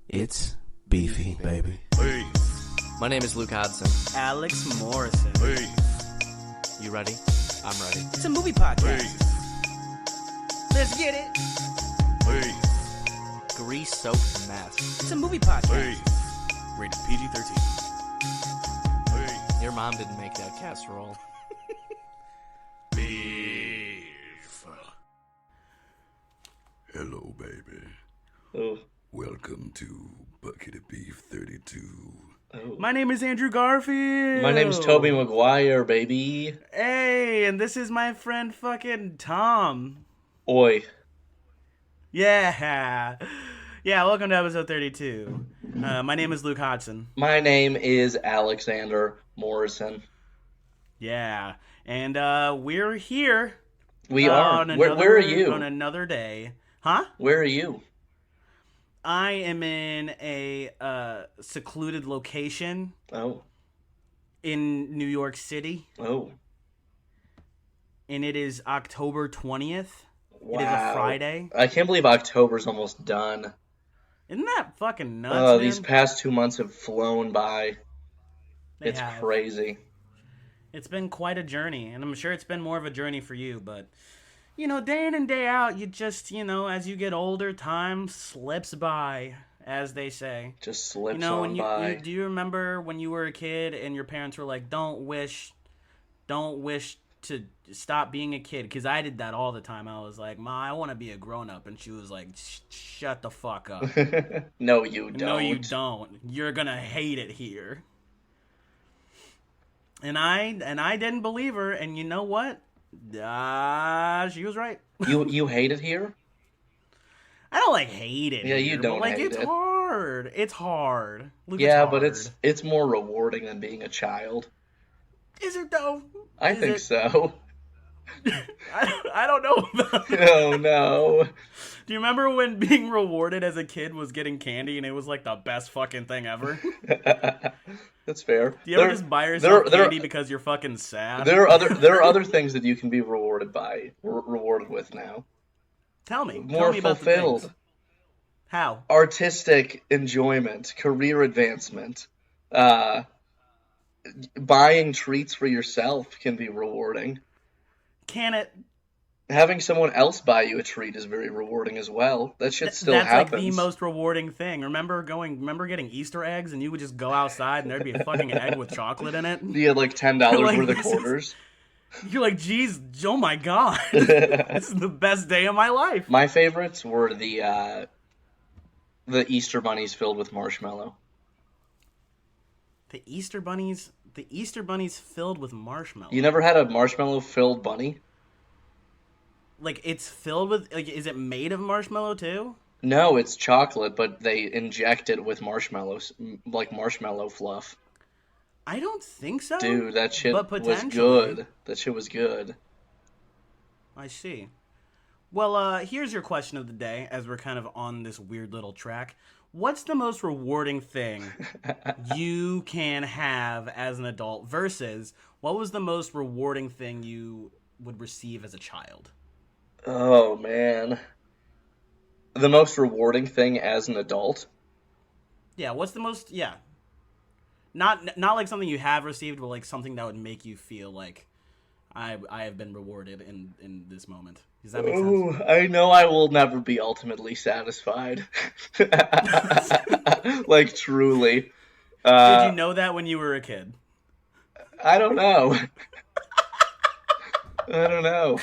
It's beefy, baby. Hey, My name is Luke Hodson. Alex Morrison. hey, You ready? I'm ready. It's a movie podcast. hey, Let's get it. hey, Grease-soaked mess. It's a movie podcast. hey. Rated PG-13. Hey, Your mom didn't make that casserole. beef. Hello, baby. Oh. Welcome to Bucket of Beef 32. My name is Andrew Garfield. My name's Toby Maguire, baby. Hey, and this is my friend fucking Tom. Oi. Yeah. Yeah, welcome to episode 32. My name is Luke Hodson. My name is Alexander Morrison. Yeah. And we're here. We are. on Where are you? On another day. Huh? Where are you? I am in a secluded location Oh. in New York City, Oh. and it is October 20th. Wow. It is a Friday. I can't believe October's almost done. Isn't that fucking nuts, Oh, man? these past 2 months have flown by. They It's have. crazy. It's been quite a journey, and I'm sure it's been more of a journey for you, but, you know, day in and day out, you just, you know, as you get older, time slips by, as they say. Just slips You know, on when by. do you remember when you were a kid and your parents were like, don't wish to stop being a kid? Because I did that all the time. I was like, Ma, I want to be a grown-up. And she was like, shut the fuck up. No, you don't. No, you don't. You're going to hate it here. And I didn't believe her, and you know what? She was right. You hate it here? I don't like hate it. Yeah, you here, don't but, like, hate it's it. hard. It's hard. Luke, Yeah, it's but hard. it's more rewarding than being a child. Is it though? I Is think it? so. I don't know about that. Oh no. Do you remember when being rewarded as a kid was getting candy and it was like the best fucking thing ever? That's fair. Do you ever just buy yourself candy because you're fucking sad? There are other things that you can be rewarded with now. Tell me. More Tell me about the fulfilled. things. How? Artistic enjoyment, career advancement, buying treats for yourself can be rewarding. Can it? Having someone else buy you a treat is very rewarding as well. That shit still That's happens. like the most rewarding thing. Remember getting Easter eggs and you would just go outside and there'd be a fucking egg with chocolate in it? You had like $10 Like, worth of this is- quarters. You're like, geez, oh my god. This is the best day of my life. My favorites were the Easter bunnies filled with marshmallow. The Easter bunnies filled with marshmallow. You never had a marshmallow filled bunny? Like, it's filled with, like, is it made of marshmallow too? No, it's chocolate, but they inject it with marshmallows, like marshmallow fluff. I don't think so. Dude, that shit But was potentially. good. That shit was good. I see. Well, here's your question of the day, as we're kind of on this weird little track. What's the most rewarding thing you can have as an adult versus what was the most rewarding thing you would receive as a child? Oh, man. The most rewarding thing as an adult? Yeah, what's the most, yeah. Not like something you have received, but like something that would make you feel like I have been rewarded in this moment. Does that make sense? Ooh, I know I will never be ultimately satisfied. Like, truly. Did you know that when you were a kid? I don't know. I don't know.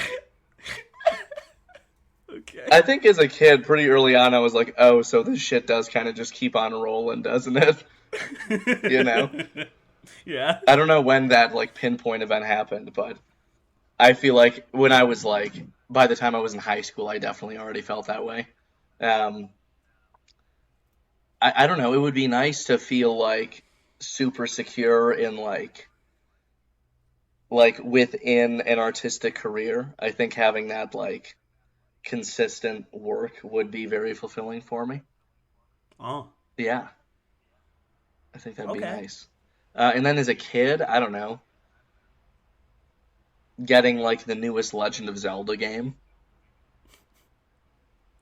Okay. I think as a kid, pretty early on, I was like, oh, so this shit does kind of just keep on rolling, doesn't it? You know? Yeah. I don't know when that, like, pinpoint event happened, but I feel like when I was, like, by the time I was in high school, I definitely already felt that way. I don't know, it would be nice to feel, like, super secure in, like within an artistic career. I think having that, like, consistent work would be very fulfilling for me. Oh. Yeah. I think that'd be Okay. nice. And then as a kid, I don't know, getting, like, the newest Legend of Zelda game.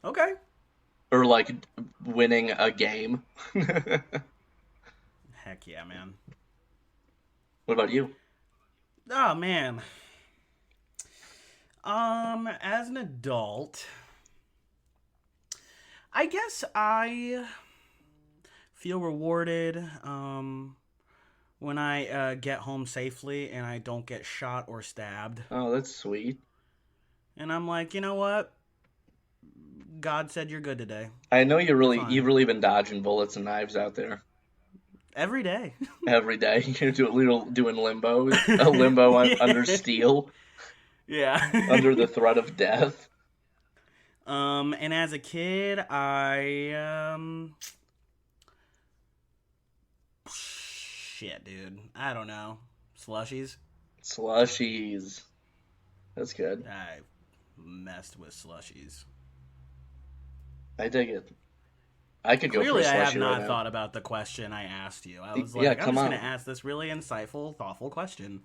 Okay. or like winning a game. What Heck yeah, man. about you? Oh man. As an adult, I guess I feel rewarded when I get home safely and I don't get shot or stabbed. Oh, that's sweet. And I'm like, you know what? God said you're good today. I know Fine. you've really been dodging bullets and knives out there Every day. every day. You're doing limbo, a limbo Yeah. under steel, Yeah. under the threat of death. And as a kid, shit, dude. I don't know. Slushies? Slushies. That's good. I messed with slushies. I dig it. I could go Clearly, for a I have slushie not right now. thought about the question I asked you. I was Yeah, like, I'm come just on. going to ask this really insightful, thoughtful question.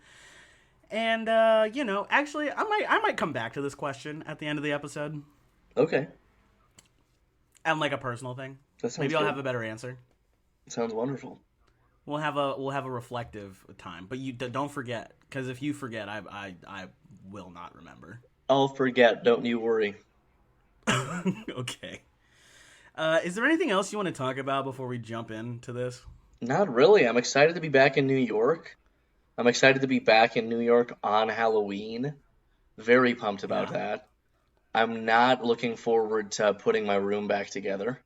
And, actually, I might come back to this question at the end of the episode. Okay, And like a personal thing. that sounds Maybe I'll good. have a better answer. Sounds wonderful. We'll have a reflective time, but you don't forget, because if you forget, I will not remember. I'll forget. Don't you worry. Okay. Is there anything else you want to talk about before we jump into this? Not really. I'm excited to be back in New York. I'm excited to be back in New York on Halloween. Very pumped about Yeah. that. I'm not looking forward to putting my room back together.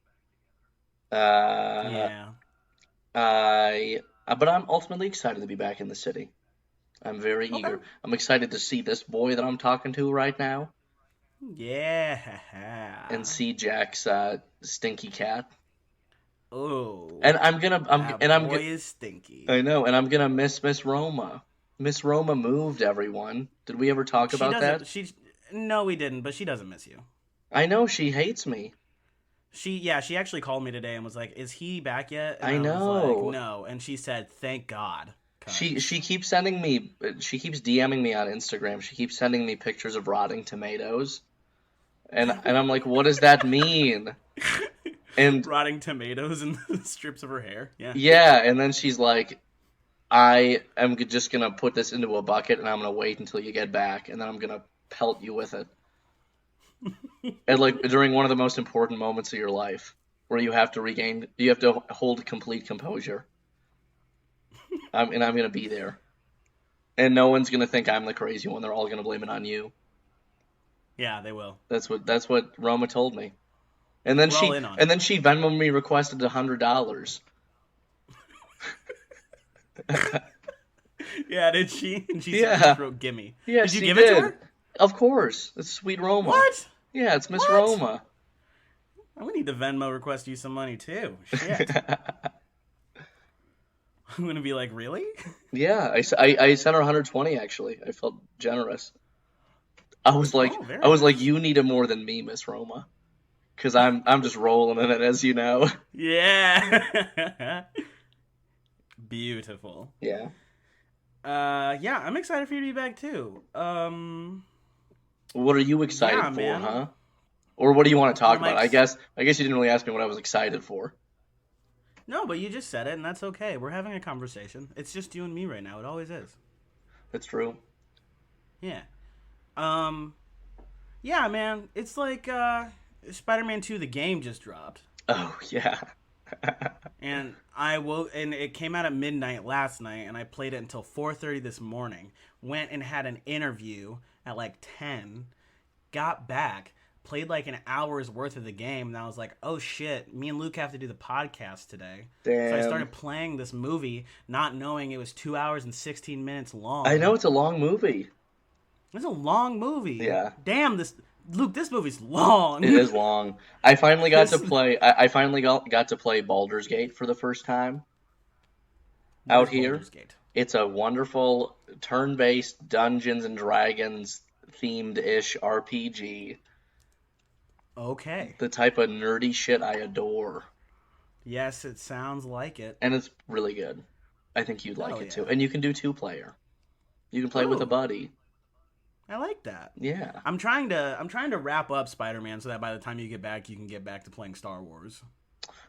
Yeah. But I'm ultimately excited to be back in the city. I'm very eager. I'm excited to see this boy that I'm talking to right now Yeah. and see Jack's stinky cat. Oh. And that boy is stinky. I know, and I'm gonna miss Miss Roma. Miss Roma moved, everyone. Did we ever talk She about doesn't. that? No, we didn't. But she doesn't miss you. I know she hates me. She actually called me today and was like, "Is he back yet?" And I was know. like, no, and she said, "Thank God." 'Cause- She keeps sending me. She keeps DMing me on Instagram. She keeps sending me pictures of rotting tomatoes, and I'm like, what does that mean? And rotting tomatoes and strips of her hair. Yeah. yeah, and then she's like, I am just gonna put this into a bucket and I'm gonna wait until you get back, and then I'm gonna pelt you with it. And like during one of the most important moments of your life, where you have to hold complete composure. And I'm gonna be there, and no one's gonna think I'm the crazy one. They're all gonna blame it on you. Yeah, they will. That's what Roma told me. And then We're all in on it. she Venmo me requested $100. Yeah, did she? And she Yeah. said, wrote, "Gimme." Yeah, Did you she give it to did. her? Of course, it's sweet Roma. What? Yeah, it's Miss What? Roma. We need to Venmo request you some money too. Shit. I'm gonna be like, really? Yeah, I sent her 120 actually. I felt generous. I was like, Oh, very you need it more than me, Miss Roma, because I'm just rolling in it, as you know. Yeah. Beautiful. Yeah. Yeah, I'm excited for you to be back too. What are you excited Yeah, for, man. huh? Or what do you want to talk What am about? I I guess you didn't really ask me what I was excited for. No, but you just said it, and that's okay. We're having a conversation. It's just you and me right now. It always is. That's true. Yeah. Yeah, man. It's like Spider-Man 2 the game just dropped. Oh yeah. And and it came out at midnight last night, and I played it until 4:30 this morning. Went and had an interview at like 10. Got back, played like an hour's worth of the game, and I was like, "Oh shit, me and Luke have to do the podcast today." So I Damn. started playing this movie, not knowing it was 2 hours and 16 minutes long. I know it's a long movie. It's a long movie. Yeah. Damn, this movie's long. It is long. I finally got to This- play. I finally got to play Baldur's Gate for the first time. What Out is here? Baldur's Gate? It's a wonderful turn-based Dungeons and Dragons themed-ish RPG. Okay. The type of nerdy shit I adore, Yes, it sounds like it. and it's really good. I think you'd like Hell it yeah. too. And you can do 2-player. You can play with a Ooh. buddy. I like that. Yeah. I'm trying to wrap up Spider-Man so that by the time you get back, you can get back to playing Star Wars.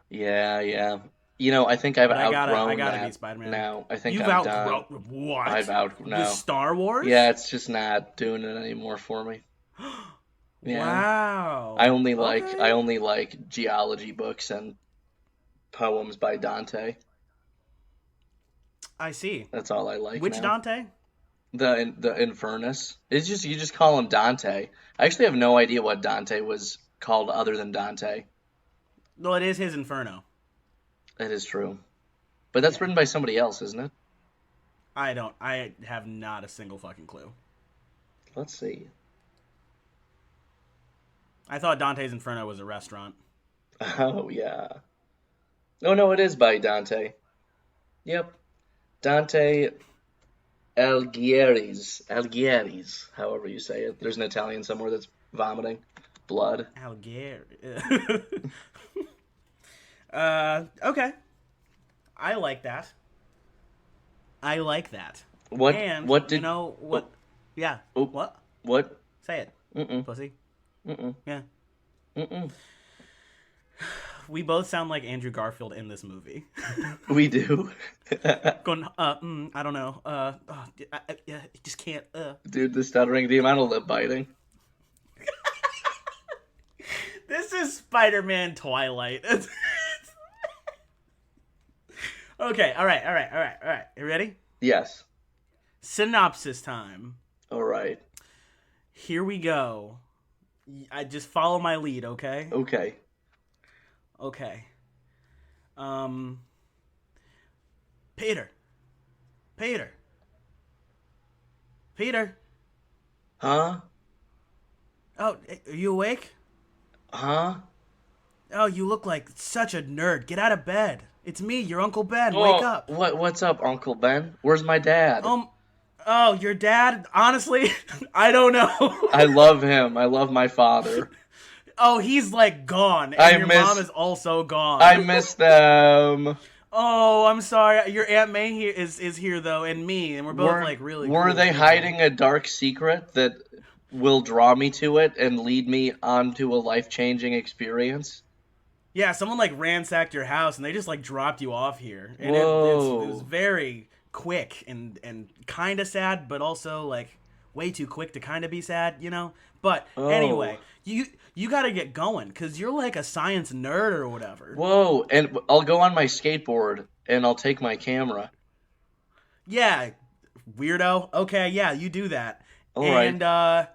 Yeah, yeah. You know, I think I've But I outgrown gotta that beat Spider-Man. now. I think You've I'm done. outgrown what? I've The no. Star Wars? Yeah, it's just not doing it anymore for me. Yeah. Wow. I Okay. only like geology books and poems by Dante. I see. That's all I like Which now. Dante? The Infernus. It's just you just call him Dante. I actually have no idea what Dante was called other than Dante. Well, it is his Inferno. That is true. But that's written by somebody else, isn't it? I have not a single fucking clue. Let's see. I thought Dante's Inferno was a restaurant. Oh yeah. Oh no, it is by Dante. Yep. Dante Alighieri's, however you say it. There's an Italian somewhere that's vomiting blood. Algieri. Okay. I like that. I like that. What? And What did? you know what? Yeah. Oh. What? What? Say it, Mm-mm. pussy. Mm-mm. Yeah. Mm-mm. We both sound like Andrew Garfield in this movie. We do. Going, I don't know. Yeah, I just can't. Dude, the stuttering, the amount of lip biting. This is Spider-Man Twilight. Okay, all right. You ready? Yes. Synopsis time. All right. Here we go. I just follow my lead, okay? Okay. Okay. Peter. Huh? Oh, are you awake? Huh? Oh, you look like such a nerd. Get out of bed. It's me, your Uncle Ben. Oh, Wake up. What's up, Uncle Ben? Where's my dad? Oh, your dad? Honestly, I don't know. I love him. I love my father. Oh, he's like gone, and I your miss- mom is also gone. I miss them. Oh, I'm sorry. Your Aunt May here is here though, and me, and we're both like really. Were cool they people. hiding a dark secret that will draw me to it and lead me onto a life-changing experience? Yeah, someone like ransacked your house, and they just like dropped you off here, and Whoa. it was very quick and kind of sad, but also like way too quick to kind of be sad, you know. But Oh. anyway, you got to get going because you're like a science nerd or whatever. Whoa, and I'll go on my skateboard and I'll take my camera. Yeah, weirdo. Okay, yeah, you do that. All right. And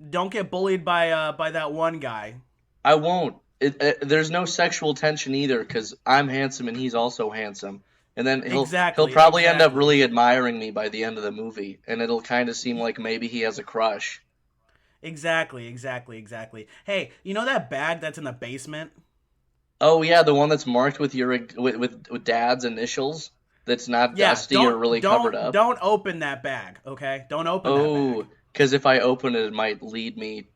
don't get bullied by that one guy. I won't. There's no sexual tension either because I'm handsome and he's also handsome. And then he'll probably end up Exactly. really admiring me by the end of the movie, and it'll kind of seem like maybe he has a crush. Exactly. Hey, you know that bag that's in the basement? Oh yeah, the one that's marked with your with Dad's initials. That's not Yeah, dusty or really covered up. Don't open that bag, okay? Don't open that Oh, bag. because if I open it, it might lead me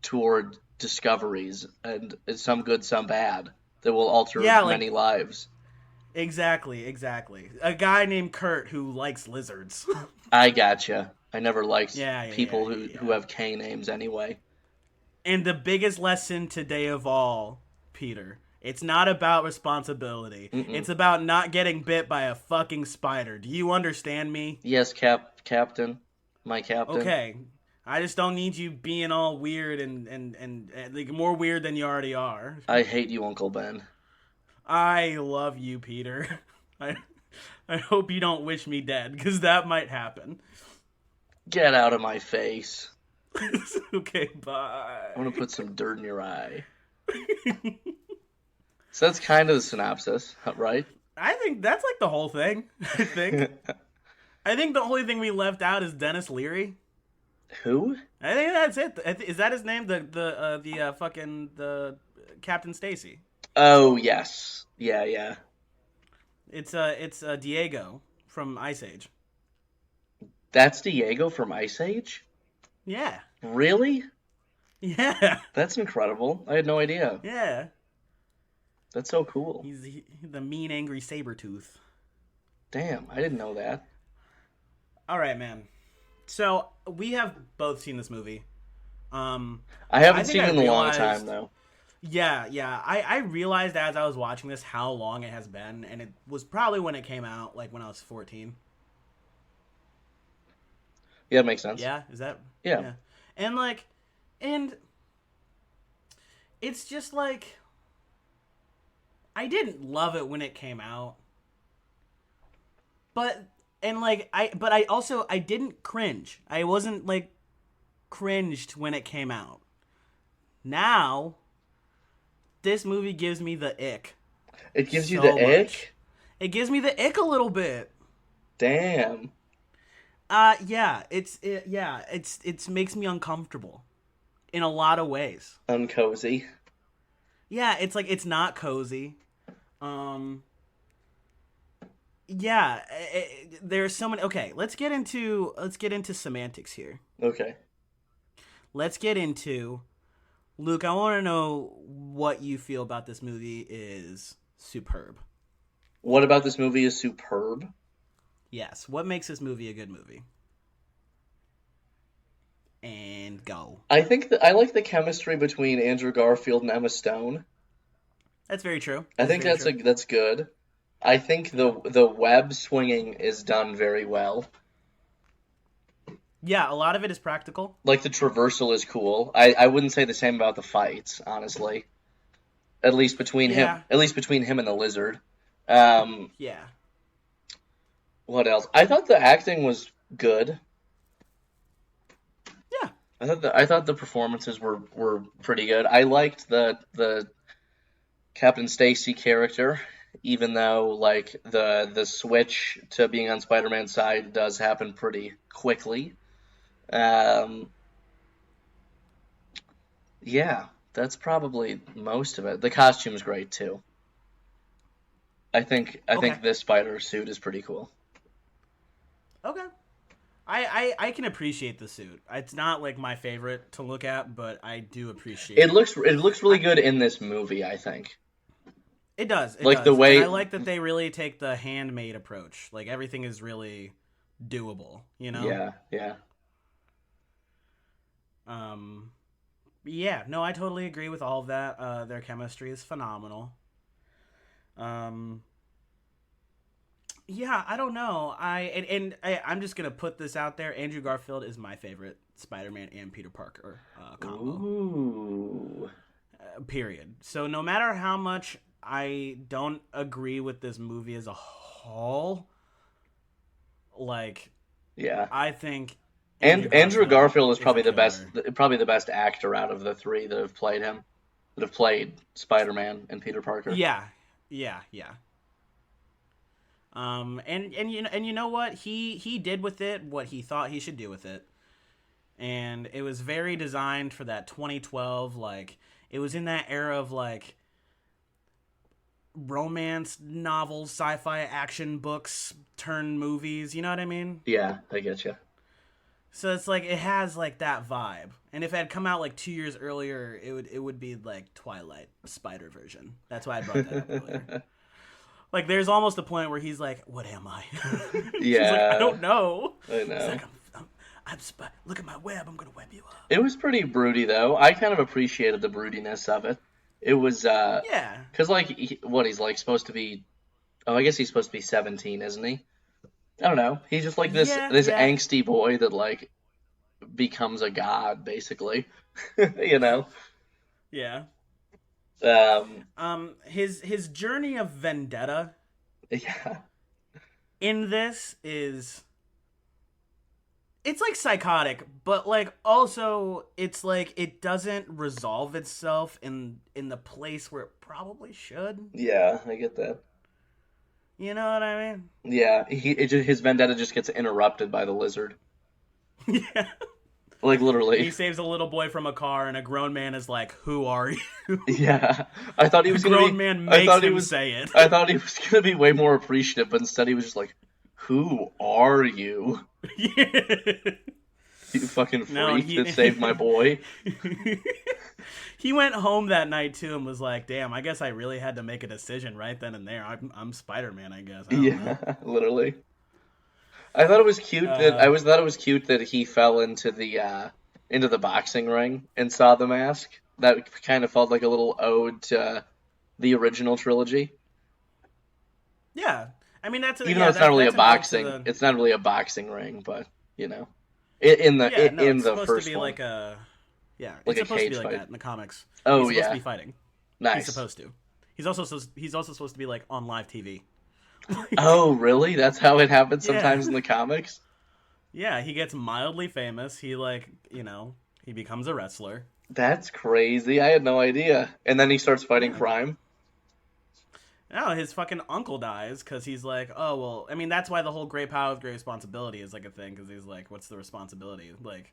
toward discoveries, and it's some good, some bad, that will alter Yeah, like- many lives. Exactly. A guy named Kurt who likes lizards. I gotcha. I never liked Yeah, people yeah. who have K names anyway. And the biggest lesson today of all, Peter, it's not about responsibility. It's about not getting bit by a fucking spider. Do you understand me? Yes, Captain. My captain. Okay. I just don't need you being all weird and like more weird than you already are. I hate you, Uncle Ben. I love you, Peter. I hope you don't wish me dead, because that might happen. Get out of my face. Okay, bye. I want to put some dirt in your eye. So that's kind of the synopsis, right? I think that's like the whole thing. I think the only thing we left out is Dennis Leary. Who? I think that's it. Is that his name? The Captain Stacy. Oh, yes. Yeah. It's Diego from Ice Age. That's Diego from Ice Age? Yeah. Really? Yeah. That's incredible. I had no idea. Yeah. That's so cool. He's the mean, angry Sabretooth. Damn, I didn't know that. All right, man. So we have both seen this movie. I haven't I think seen I it in a long realized- time though. Yeah. I realized as I was watching this how long it has been, and it was probably when it came out, like when I was 14. Yeah, it makes sense. Yeah, is that? Yeah. And it's just like I didn't love it when it came out. But I didn't cringe. I wasn't like cringed when it came out. Now this movie gives me the ick. It gives you So the much. ick? It gives me the ick a little bit. Damn. Yeah, it makes me uncomfortable in a lot of ways. Uncozy. Yeah, it's like it's not cozy. Yeah, there's so many. Okay, let's get into semantics here. Okay. Let's get into Luke. I want to know what you feel about this movie is superb. What about this movie is superb? Yes, what makes this movie a good movie? And go. I think that I like the chemistry between Andrew Garfield and Emma Stone. That's very true. I think very that's true. that's good. I think the web swinging is done very well. Yeah, a lot of it is practical. Like the traversal is cool. I wouldn't say the same about the fights, honestly. At least between Yeah. him and the lizard. Yeah. What else? I thought the acting was good. Yeah. I thought the performances were pretty good. I liked the Captain Stacy character, even though like the switch to being on Spider-Man's side does happen pretty quickly. Yeah, that's probably most of it. The costume's great too. I think this spider suit is pretty cool. Okay. I can appreciate the suit. It's not like my favorite to look at, but I do appreciate It looks really good in this movie, I think. It does. It Like does. the way- And I like that they really take the handmade approach. Like everything is really doable, you know? Yeah. Yeah, no, I totally agree with all of that. Their chemistry is phenomenal. Yeah, I don't know. I'm just gonna put this out there. Andrew Garfield is my favorite Spider-Man and Peter Parker combo. Ooh. Period. So no matter how much I don't agree with this movie as a whole, like Yeah. I think Andrew Garfield is probably a the best actor out of the three that have played Spider-Man and Peter Parker. Yeah. And you know what he did with it what he thought he should do with it, and it was very designed for that 2012. Like it was in that era of like romance novels, sci-fi action books turn movies. You know what I mean? Yeah, I get you. So it's like it has like that vibe. And if it had come out like 2 years earlier, it would be like Twilight Spider version. That's why I brought that up earlier. Like there's almost a point where he's like, "What am I?" She's like, Yeah. "I don't know." I know. He's like, look at my web. I'm gonna web you up. It was pretty broody though. I kind of appreciated the broodiness of it. It was Yeah. because like he's like supposed to be. Oh, I guess he's supposed to be 17, isn't he? I don't know. He's just like this Yeah. angsty boy that like becomes a god, basically. You know. Yeah. Um. His journey of vendetta Yeah. in this is it's like psychotic, but like also it's like it doesn't resolve itself in the place where it probably should. Yeah, I get that. You know what I mean? Yeah, his vendetta just gets interrupted by the lizard. Yeah. Like literally. He saves a little boy from a car, and a grown man is like, "Who are you?" Yeah, I thought he was The gonna grown be. man I makes thought he him was. say it. I thought he was gonna be way more appreciative, but instead he was just like, "Who are you? You fucking freak No, that saved my boy." He went home that night too and was like, "Damn, I guess I really had to make a decision right then and there. I'm Spider-Man, I guess." I don't know. Yeah, literally. I thought it was cute that thought it was cute that he fell into the boxing ring and saw the mask. That kind of felt like a little ode to the original trilogy. Yeah, I mean that's Even though it's not really it's not really a boxing ring, but you know, in the it's the supposed first to be one, like a like it's a supposed to be cage like fight. that in the comics. Oh, He's supposed to be fighting. Nice. He's supposed to. He's also supposed to be like on live TV. Oh, really? That's how it happens sometimes Yeah. in the comics? Yeah, he gets mildly famous. He he becomes a wrestler. That's crazy. I had no idea. And then he starts fighting crime? No, his fucking uncle dies because he's like, oh, well, I mean, that's why the whole great power with great responsibility is like a thing, because he's like, what's the responsibility? Like,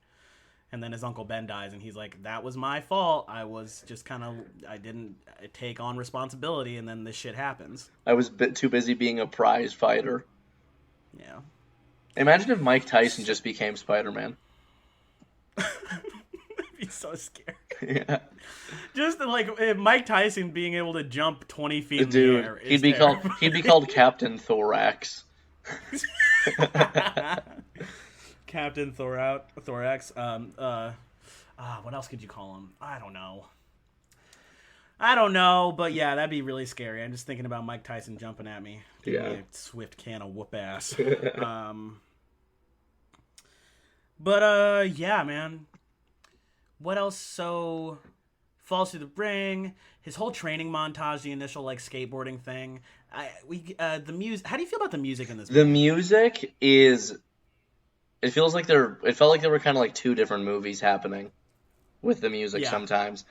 and then his Uncle Ben dies, and he's like, that was my fault. I was just I didn't take on responsibility, and then this shit happens. I was a bit too busy being a prize fighter. Yeah. Imagine if Mike Tyson just became Spider-Man. I'd be so scared. Yeah. Just like Mike Tyson being able to jump 20 feet in the Dude, air. he'd be called Captain Thorax. Captain Thorax. What else could you call him? I don't know, but yeah, that'd be really scary. I'm just thinking about Mike Tyson jumping at me. Give me a swift can of whoop ass. Yeah, man. What else? So, falls through the ring. His whole training montage, the initial like skateboarding thing. The music. How do you feel about the music in this movie? The music is. It feels like it felt like there were kind of like two different movies happening with the music sometimes.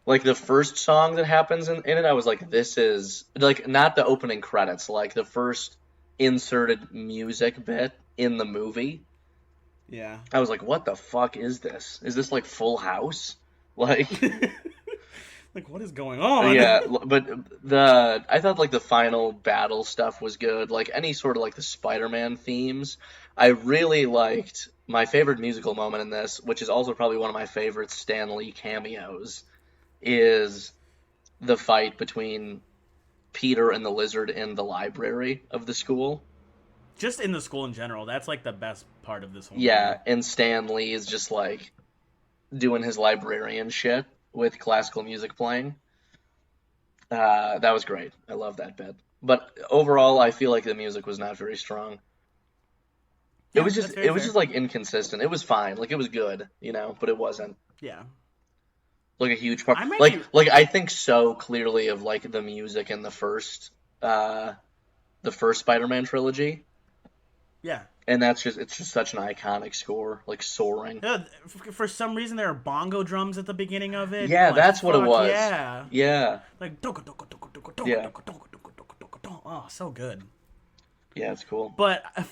Like the first song that happens in it, I was like, this is like not the opening credits, like the first inserted music bit in the movie. Yeah. I was like, what the fuck is this? Is this like Full House? Like, like what is going on? yeah, but I thought like the final battle stuff was good. Like any sort of like the Spider-Man themes. I really liked my favorite musical moment in this, which is also probably one of my favorite Stan Lee cameos, is the fight between Peter and the Lizard in the library of the school. Just in the school in general, that's like the best part of this whole Yeah, movie. and Stan Lee is just like doing his librarian shit with classical music playing. That was great. I love that bit. But overall, I feel like the music was not very strong. Yeah, it was just fair. like inconsistent. It was fine, like it was good, but it wasn't Yeah. like a huge part. I might Like be- like I think so clearly of like the music in the first Spider-Man trilogy. Yeah. And it's just such an iconic score, like soaring. For some reason, there are bongo drums at the beginning of it. Yeah, Like, that's what it fuck was. Yeah. Yeah. Like, Yeah. oh, so good. Yeah, it's cool. But I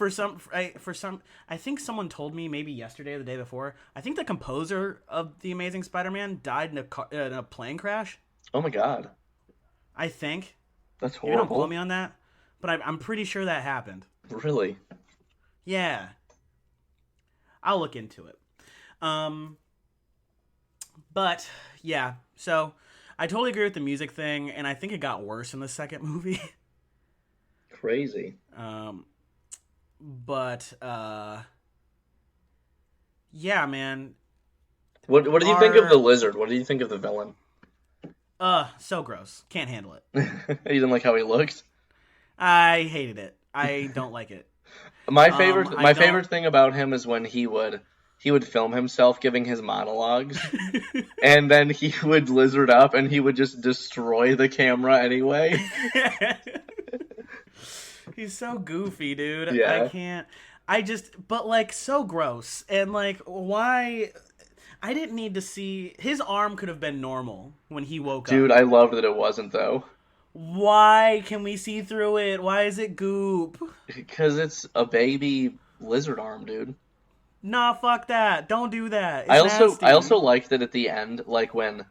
think someone told me maybe yesterday or the day before. I think the composer of the Amazing Spider-Man died in a plane crash. Oh my god. I think. That's You horrible. don't quote me on that, but I'm pretty sure that happened. Really? Yeah. I'll look into it. But yeah, so I totally agree with the music thing, and I think it got worse in the second movie. Crazy. But yeah, man. What do you think of the Lizard? What do you think of the villain? So gross. Can't handle it. You didn't like how he looked? I hated it. I don't like it. My I favorite thing about him is when he would film himself giving his monologues, and then he would lizard up and he would just destroy the camera anyway. He's so goofy, dude. Yeah. I can't. But like so gross. And like, why? I didn't need to see. His arm could have been normal when he woke Dude, up. I loved that it wasn't though. Why can we see through it? Why is it goop? Because it's a baby lizard arm, dude. Nah, fuck that. Don't do that. It's I also nasty. liked that at the end, like when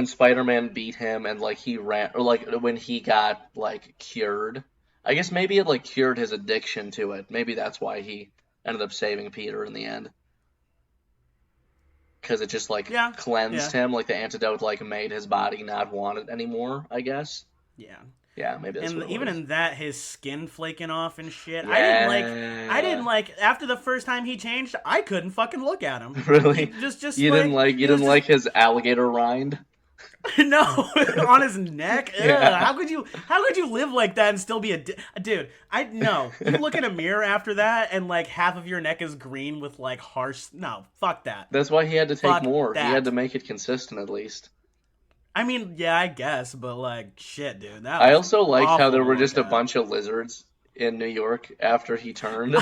Spider-Man beat him and like he ran, or like when he got like cured. I guess maybe it like cured his addiction to it. Maybe that's why he ended up saving Peter in the end. Because it just like cleansed him, like the antidote like made his body not want it anymore, I guess. Yeah. Yeah, maybe that's And what it even was. in that, his skin flaking off and shit. Yeah. I didn't like after the first time he changed. I couldn't fucking look at him. Really? He just You didn't like it was just- his alligator rind? no on his neck. Ugh, Yeah. how could you live like that and still be dude? I no. You look in a mirror after that and like half of your neck is green with like harsh. No, fuck that. That's why he had to take Fuck more. He that. had to make it consistent at least. I mean, yeah, I guess, but like shit, dude. That I was also liked how awful there to were look just a at. bunch of lizards in New York after he turned.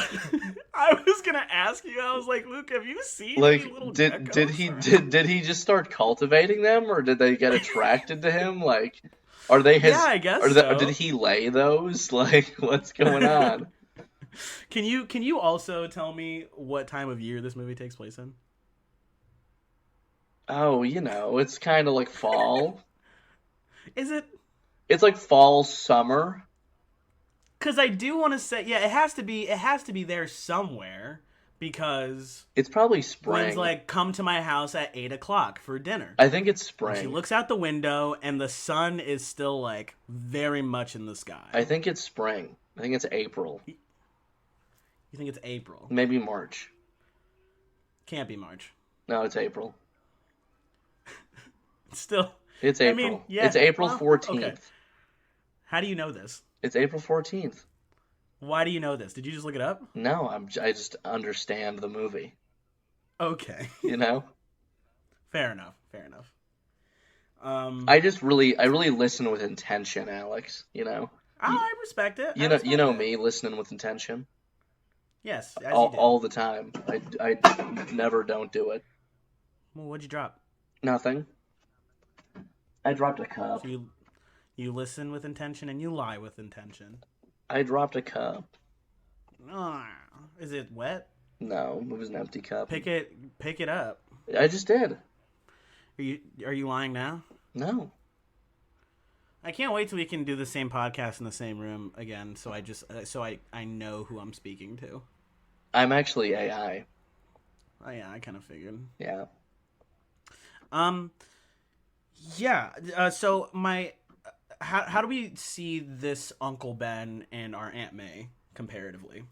I was gonna ask you. I was like, Luke, have you seen Like, any little did geckos? did he just start cultivating them, or did they get attracted to him? Like, are they his? Yeah, I guess Or so. did he lay those? Like, what's going on? Can you also tell me what time of year this movie takes place in? Oh, it's kind of like fall. Is it? It's like fall, summer. Because I do want to say, yeah, it has to be there somewhere because It's probably spring. Gwen's like, come to my house at 8:00 for dinner. I think it's She spring. looks out the window and the sun is still like very much in the sky. I think it's spring. I think it's April, You think it's April? maybe March. Can't be March. No, it's April. Still, It's I April. mean, yeah, It's April well, 14th. okay. How do you know this? It's April 14th. Why do you know this? Did you just look it up? No, I just understand the movie. Okay. You know, Fair enough. I really listen with intention, Alex. You know, I respect it. you know me listening with intention Yes, as you do. all the time. I never don't do it. Well, what'd you drop? Nothing. I dropped a cup. So you listen with intention and you lie with intention. I dropped a cup. Ah, is it wet? No, it was an empty cup. Pick it up. I just did. Are you lying now? No. I can't wait till we can do the same podcast in the same room again. So I know who I'm speaking to. I'm actually AI. Oh yeah, I kind of figured. Yeah. Yeah. So how do we see this Uncle Ben and our Aunt May comparatively?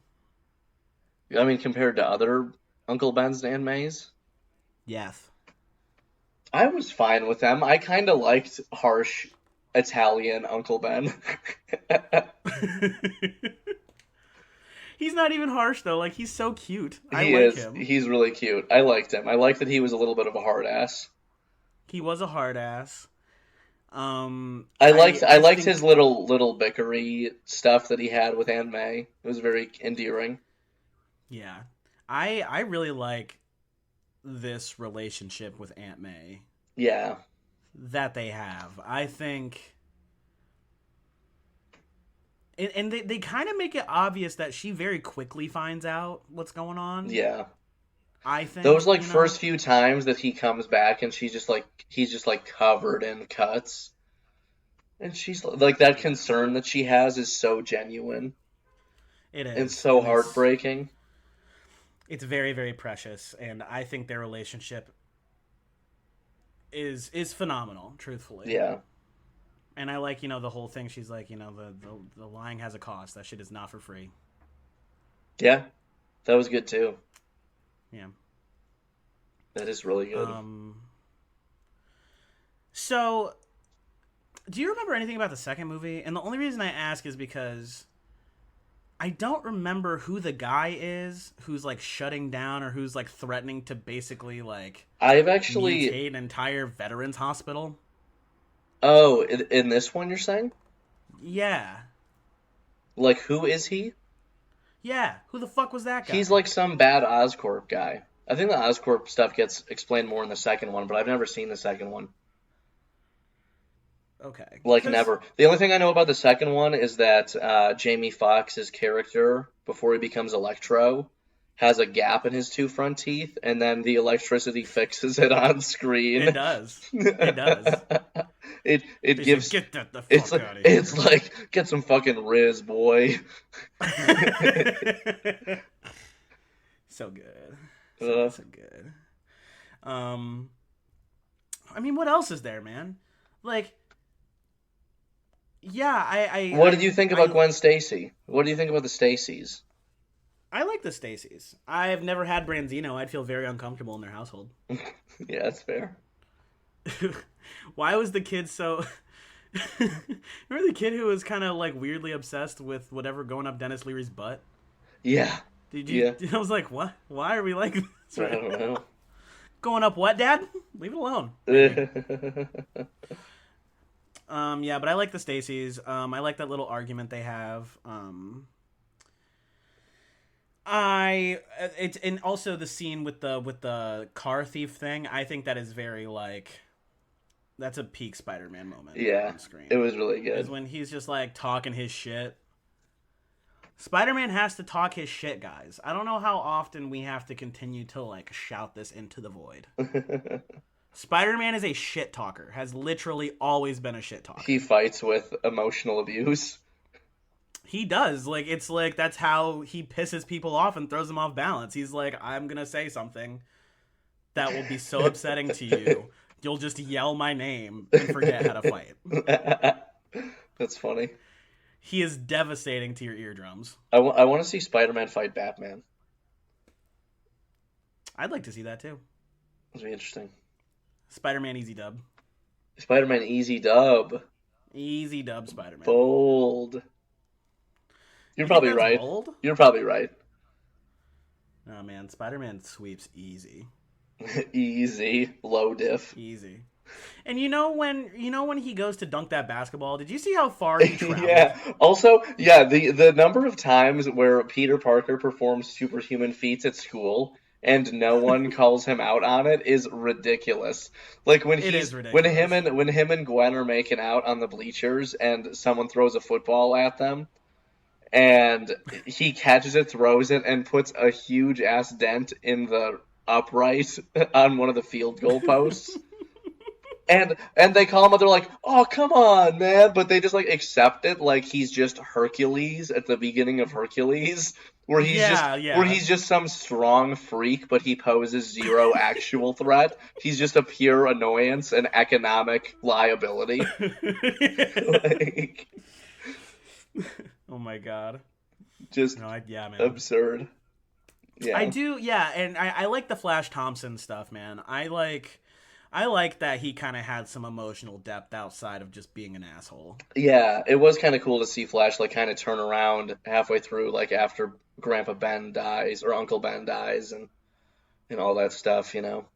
I mean, compared to other Uncle Ben's and May's, Yes. I was fine with them. I kind of liked harsh Italian Uncle Ben. He's not even harsh though. Like he's so cute. I He like is. him. He's really cute. I liked him. I liked that he was a little bit of a hard ass. He was a hard ass. I liked think- his little bickery stuff that he had with Aunt May. It was very endearing. Yeah. I really like this relationship with Aunt May Yeah. that they have. I think and they kind of make it obvious that she very quickly finds out what's going on. Yeah. I think Those you know? first few times that he comes back and he's just like covered in cuts. And she's like that concern that she has is so genuine It is. and so And heartbreaking. It's very, very precious, and I think their relationship is phenomenal, truthfully. Yeah. And I like, the whole thing. She's like, the lying has a cost. That shit is not for free. Yeah. That was good too. Yeah. That is really good. So, do you remember anything about the second movie? And the only reason I ask is because I don't remember who the guy is who's like shutting down or who's like threatening to basically like I've actually mutate an entire veterans hospital. Oh, in this one you're saying? Yeah. Like who is he? Yeah. Who the fuck was that guy? He's like some bad Oscorp guy. I think the Oscorp stuff gets explained more in the second one, but I've never seen the second one. Okay. Like 'Cause- never. The only thing I know about the second one is that Jamie Foxx's character, before he becomes Electro, has a gap in his two front teeth, and then the electricity fixes it on screen. It does. It does. it They gives. said, get the fuck It's out like of here. it's like get some fucking Riz, boy. So good. Uh. So good. I mean, what else is there, man? Like, Yeah, What did you think about I- Gwen Stacy? What do you think about the Stacys? I like the Stacys. I've never had Branzino. I'd feel very uncomfortable in their household. Yeah, that's fair. Why was the kid so? Remember the kid who was kind of like weirdly obsessed with whatever going up Dennis Leary's butt? Yeah. Did you? Yeah. I was like, what? Why are we like this? I Right don't now? know. Going up what, Dad? Leave it alone. Yeah, but I like the Stacys. I like that little argument they have. It's and also the scene with the car thief thing. I think that is very like, that's a peak Spider-Man moment. Yeah, on screen. it was really Is good. when he's just like talking his shit. Spider-Man has to talk his shit, guys. I don't know how often we have to continue to like shout this into the void. Spider-Man is a shit talker. Has literally always been a shit talker. He fights with emotional abuse. He does. Like, it's like that's how he pisses people off and throws them off balance. He's like, I'm gonna say something that will be so upsetting to you, you'll just yell my name and forget how to fight. That's funny. He is devastating to your eardrums. I want to see Spider-Man fight Batman. I'd like to see that too. That'd be interesting. Spider-Man easy dub. Spider-Man easy dub. Easy dub Spider-Man. Bold. You're You probably think that's right. bold? You're probably right. Oh man, Spider-Man sweeps easy. Easy. Low diff. Easy. And you know when he goes to dunk that basketball, did you see how far he traveled? Yeah. Also, yeah, the number of times where Peter Parker performs superhuman feats at school and no one calls him out on it is ridiculous. Like when It he's is ridiculous. when him and Gwen are making out on the bleachers and someone throws a football at them and he catches it, throws it, and puts a huge ass dent in the upright on one of the field goal posts. And they call him out, they're like, oh, come on, man. But they just, like, accept it like he's just Hercules at the beginning of Hercules. Where he's just some strong freak, but he poses zero actual threat. He's just a pure annoyance and economic liability. Like, Oh my god. just Yeah, man. absurd. Yeah. I do, yeah, and I like the Flash Thompson stuff, man. I like that he kind of had some emotional depth outside of just being an asshole. Yeah, it was kind of cool to see Flash, like, kind of turn around halfway through, like, after Grandpa Ben dies, or Uncle Ben dies, and all that stuff, you know?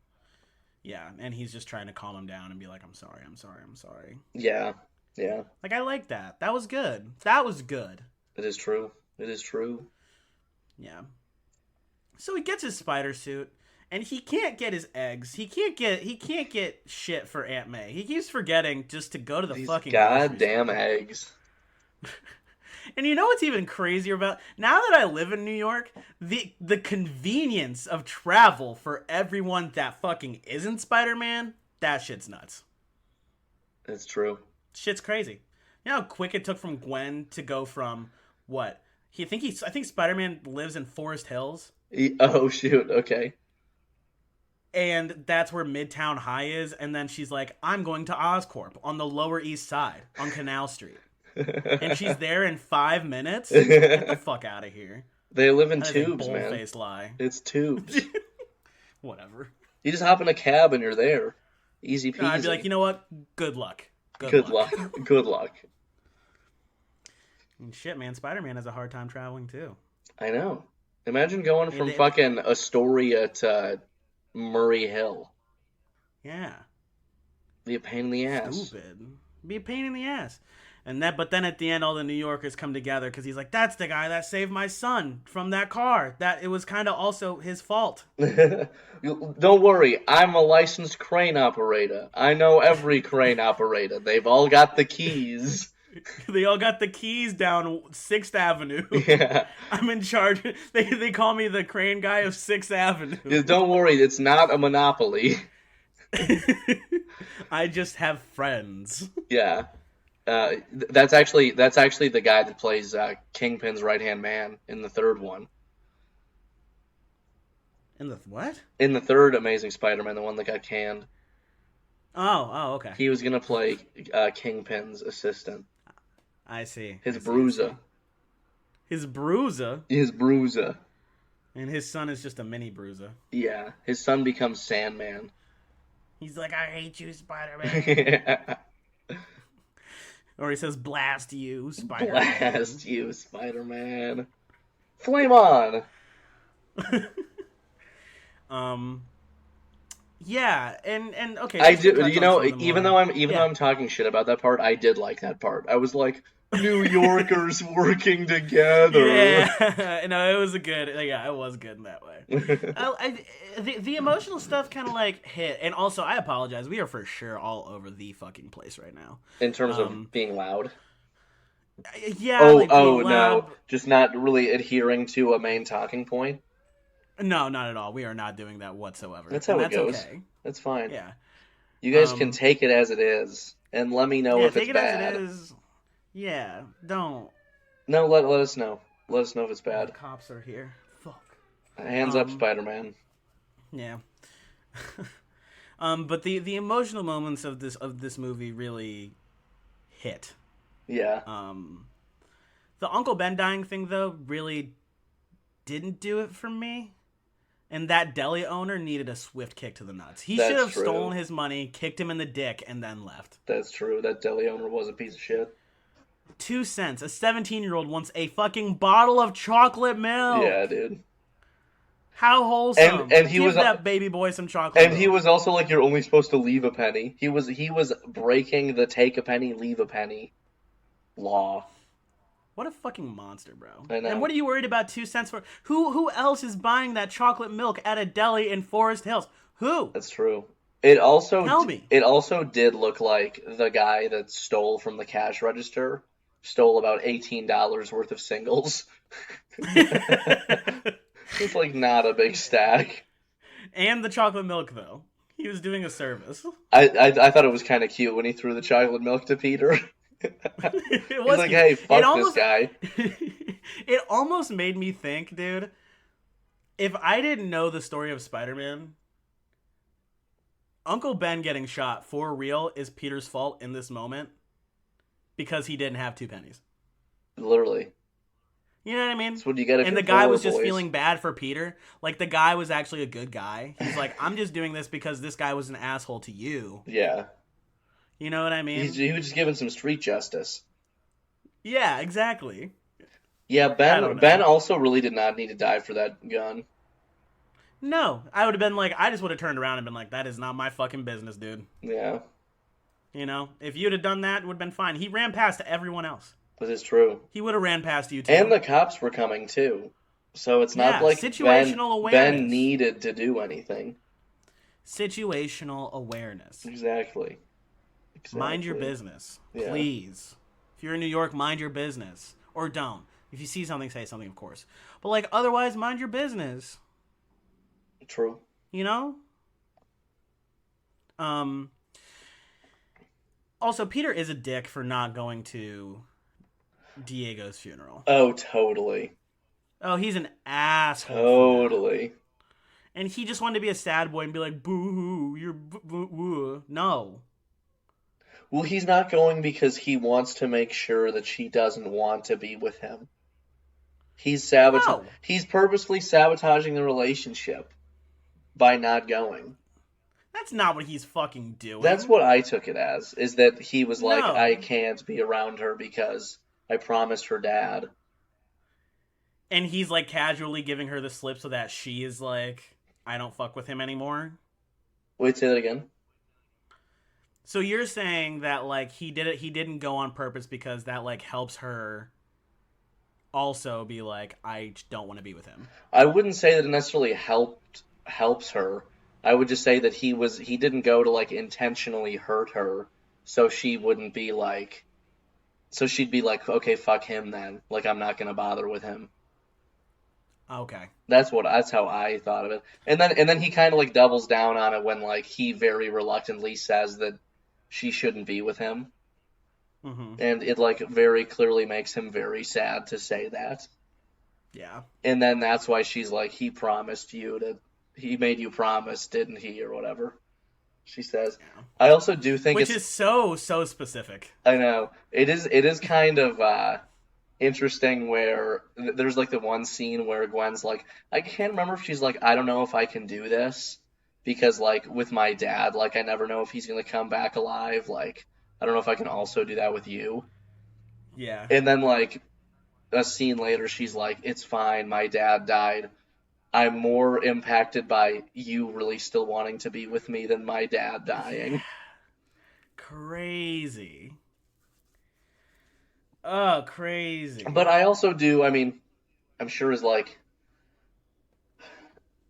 Yeah, and he's just trying to calm him down and be like, I'm sorry, I'm sorry, I'm sorry. Yeah, yeah, Like, I like that. That was good. That was good. it is true. It is true. Yeah. So he gets his spider suit, and he can't get his eggs. He can't get shit for Aunt May. He keeps forgetting just to go to the These fucking grocery goddamn store. eggs. And you know what's even crazier about now that I live in New York, the convenience of travel for everyone that fucking isn't Spider-Man, that shit's nuts. It's true. Shit's crazy. You know how quick it took from Gwen to go from what? I think Spider-Man lives in Forest Hills, Oh, shoot. Okay. and that's where Midtown High is, and then she's like, I'm going to Oscorp on the Lower East Side on Canal Street. And she's there in 5 minutes? Get the fuck out of here. They live in That is a tubes, man. bold-faced lie. It's tubes. Whatever. You just hop in a cab and you're there. Easy peasy. I'd be like, you know what? Good luck. Good luck. Good luck. And shit, man, Spider-Man has a hard time traveling too. I know. Imagine going from It- fucking Astoria to Murray Hill. Yeah. Be a pain in the ass. Stupid. Be a pain in the ass. But then at the end, all the New Yorkers come together because he's like, that's the guy that saved my son from that car. That it was kind of also his fault. Don't worry, I'm a licensed crane operator. I know every crane operator. They've all got the keys. They all got the keys down 6th Avenue. Yeah. I'm in charge. They call me the crane guy of 6th Avenue. Don't worry, it's not a monopoly. I just have friends. Yeah. That's actually the guy that plays Kingpin's right-hand man in the third one. In the what? In the third Amazing Spider-Man, the one that got canned, Oh, okay. he was gonna play Kingpin's assistant. I see. His I see, I bruiser. see. His bruiser? His bruiser. And his son is just a mini bruiser. Yeah, his son becomes Sandman. He's like, I hate you, Spider-Man. Yeah. Or he says, blast you, Spider-Man. Blast you, Spider-Man. Flame on! Yeah, and okay. I let's touch do, on you know, some of the even more- though I'm talking shit about that part, I did like that part. I was like, New Yorkers working together. Yeah, no, it was it was good in that way. The emotional stuff kind of like hit, and also I apologize. We are for sure all over the fucking place right now. In terms of being loud. Yeah. Oh, like being loud. no, just not really adhering to a main talking point. No, not at all. We are not doing that whatsoever. That's how And it goes. Okay. That's fine. Yeah. You guys can take it as it is, and let me know Yeah, if take it's it bad. as it is. Yeah. Don't. No, let us know. Let us know if it's The bad. cops are here. Fuck. Hands up, Spider-Man. Yeah. But the emotional moments of this movie really hit. Yeah. The Uncle Ben dying thing though really didn't do it for me. And that deli owner needed a swift kick to the nuts. He That's should have true. stolen his money, kicked him in the dick, and then left. That's true. That deli owner was a piece of shit. 2 cents. A 17-year-old wants a fucking bottle of chocolate milk. Yeah, dude. How wholesome. And he Give was that baby boy some chocolate And milk. he was also like, you're only supposed to leave a penny. He was breaking the take a penny, leave a penny law. What a fucking monster, bro. I know. And what are you worried about 2 cents for? Who else is buying that chocolate milk at a deli in Forest Hills? Who? That's true. It also Tell me. It also did look like the guy that stole from the cash register stole about $18 worth of singles. It's like not a big stack. And the chocolate milk, though. He was doing a service. I thought it was kind of cute when he threw the chocolate milk to Peter. It He's was like, cute. hey, fuck It almost- this guy. It almost made me think, dude, if I didn't know the story of Spider-Man, Uncle Ben getting shot for real is Peter's fault in this moment because he didn't have 2 pennies. Literally. You know what I mean? That's what you get if And you're the guy poor, was just boys. feeling bad for Peter. Like, the guy was actually a good guy. He's like, I'm just doing this because this guy was an asshole to you. Yeah. You know what I mean? He was just giving some street justice. Yeah, exactly. Yeah, I don't know. Ben also really did not need to die for that gun. No, I would have been like, I just would have turned around and been like, that is not my fucking business, dude. Yeah, You know, if you'd have done that, it would have been fine. He ran past everyone else. this is true. He would have ran past you too. And the cops were coming too. So it's not Yeah, like situational Ben awareness. needed to do anything. Situational awareness. Exactly. Mind your business, Yeah. please. If you're in New York, mind your business, or don't. If you see something, say something, of course. But like, otherwise, mind your business. True. You know. Also, Peter is a dick for not going to Diego's funeral. Oh, totally. Oh, he's an asshole. for that. Totally. And he just wanted to be a sad boy and be like, boo-hoo, you're boo-hoo. No. Well, he's not going because he wants to make sure that she doesn't want to be with him. He's No. He's purposely sabotaging the relationship by not going. That's not what he's fucking doing. That's what I took it as, is that he was like, No. I can't be around her because I promised her dad. And he's like casually giving her the slip so that she is like, I don't fuck with him anymore. Wait, say that again? So you're saying that like he didn't go on purpose because that like helps her also be like, I don't want to be with him. I wouldn't say that it necessarily helps her. I would just say that he didn't go to like intentionally hurt her, so she wouldn't be like, so she'd be like, okay, fuck him then. Like, I'm not gonna bother with him. Okay. That's how I thought of it. And then he kind of like doubles down on it when like he very reluctantly says that she shouldn't be with him. Mm-hmm. And it like very clearly makes him very sad to say that. Yeah. And then that's why she's like, he made you promise, didn't he, or whatever. She says. I also do think Which it's is so specific. I know. It is kind of interesting where there's like the one scene where Gwen's like, I can't remember if she's like, I don't know if I can do this because like with my dad, like I never know if he's gonna come back alive. Like I don't know if I can also do that with you. Yeah. And then like a scene later, she's like, it's fine, my dad died. I'm more impacted by you really still wanting to be with me than my dad dying. Crazy. Oh, crazy. But I also do, I mean, I'm sure as like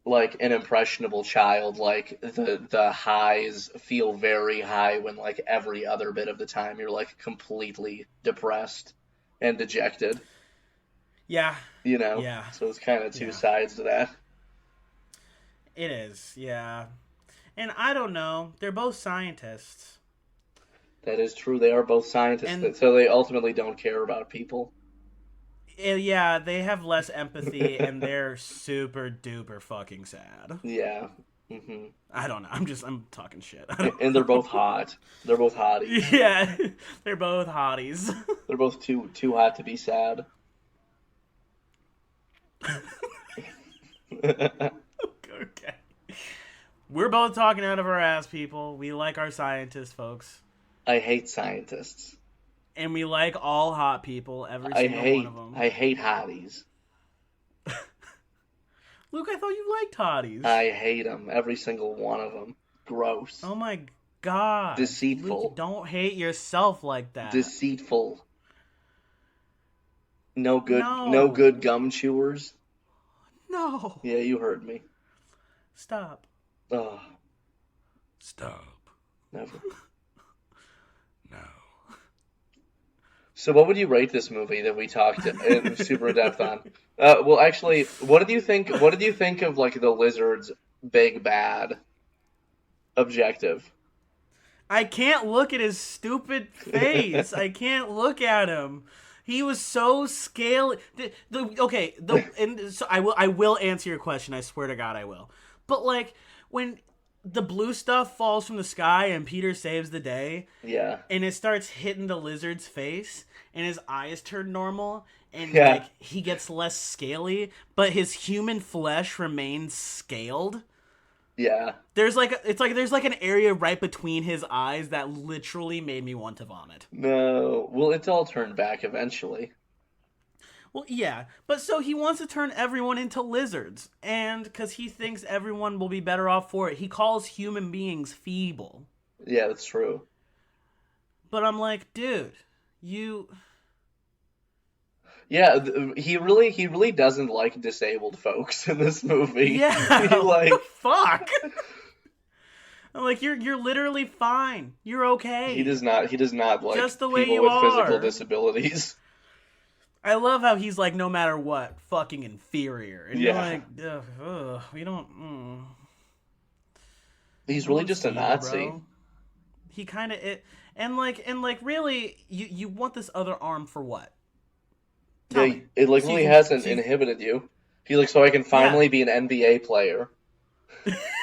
an impressionable child, like the highs feel very high when like every other bit of the time you're like completely depressed and dejected. Yeah. You know? Yeah. So it's kind of two sides to that. It is, yeah. And I don't know. They're both scientists. That is true. They are both scientists, And- so they ultimately don't care about people. Yeah, they have less empathy, and they're super duper fucking sad. Yeah. Hmm. I don't know. I'm talking shit. And they're both hot. They're both hotties. Yeah, they're both hotties. They're both too hot to be sad. Okay. We're both talking out of our ass, people. We like our scientists, folks. I hate scientists. And we like all hot people, every single one of them. I hate hotties. Luke, I thought you liked hotties. I hate them. Every single one of them. Gross. Oh my god. Deceitful. Luke, don't hate yourself like that. Deceitful. No good. No. No good gum chewers. No. Yeah, you heard me. Stop. Oh, Stop. never. No. So, what would you rate this movie that we talked in super depth on? Well, actually, what did you think? What did you think of like the lizard's big bad objective? I can't look at his stupid face. I can't look at him. He was so scaly. And so I will answer your question. I swear to God, I will. But like when the blue stuff falls from the sky and Peter saves the day, Yeah. and it starts hitting the lizard's face, and his eyes turn normal, and Yeah. like he gets less scaly, but his human flesh remains scaled. Yeah. There's an area right between his eyes that literally made me want to vomit. No. Well, it's all turned back eventually. Well, yeah, but so he wants to turn everyone into lizards, and because he thinks everyone will be better off for it, he calls human beings feeble. Yeah, that's true. But I'm like, dude, you... Yeah, he really doesn't like disabled folks in this movie. Yeah, He, like, fuck. I'm like, you're literally fine. You're okay. he does not like Just the way people you with physical are. disabilities. I love how he's like, no matter what, fucking inferior. And Yeah. you're like, ugh, we don't... He's really just a Evil, Nazi. bro. He kind of and really, you want this other arm for what? Tell Yeah, me. it like So really you can- hasn't so you- inhibited you. He's like, so I can finally be an NBA player.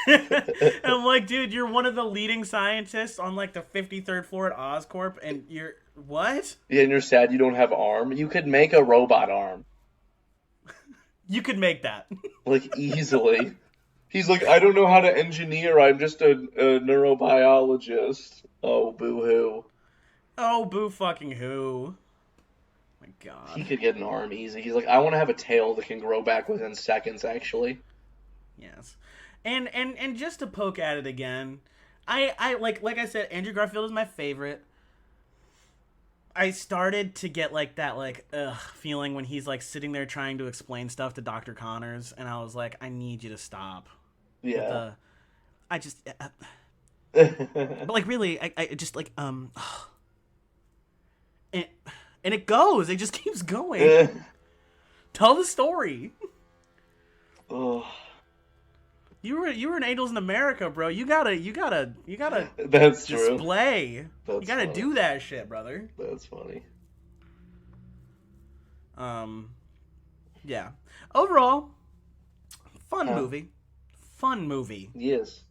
I'm like, dude, you're one of the leading scientists on like the 53rd floor at Oscorp, and you're what? Yeah, and you're sad you don't have arm. You could make a robot arm, You could make that. like easily. He's like, I don't know how to engineer. I'm just a neurobiologist. Oh, boo-hoo. Oh, boo fucking who? My He God. could get an arm easy. He's like, I want to have a tail that can grow back within seconds, actually. Yes. And just to poke at it again, I like I said, Andrew Garfield is my favorite. I started to get like that feeling when he's like sitting there trying to explain stuff to Dr. Connors, and I was like, I need you to stop. Yeah. I just but like really, I just like and it goes. It just keeps going. Tell the story. Oh, You were in Angels in America, bro. You gotta that's true. display. That's You gotta funny. do that shit, brother. That's funny. Yeah. Overall, fun Huh. movie. Fun movie. Yes.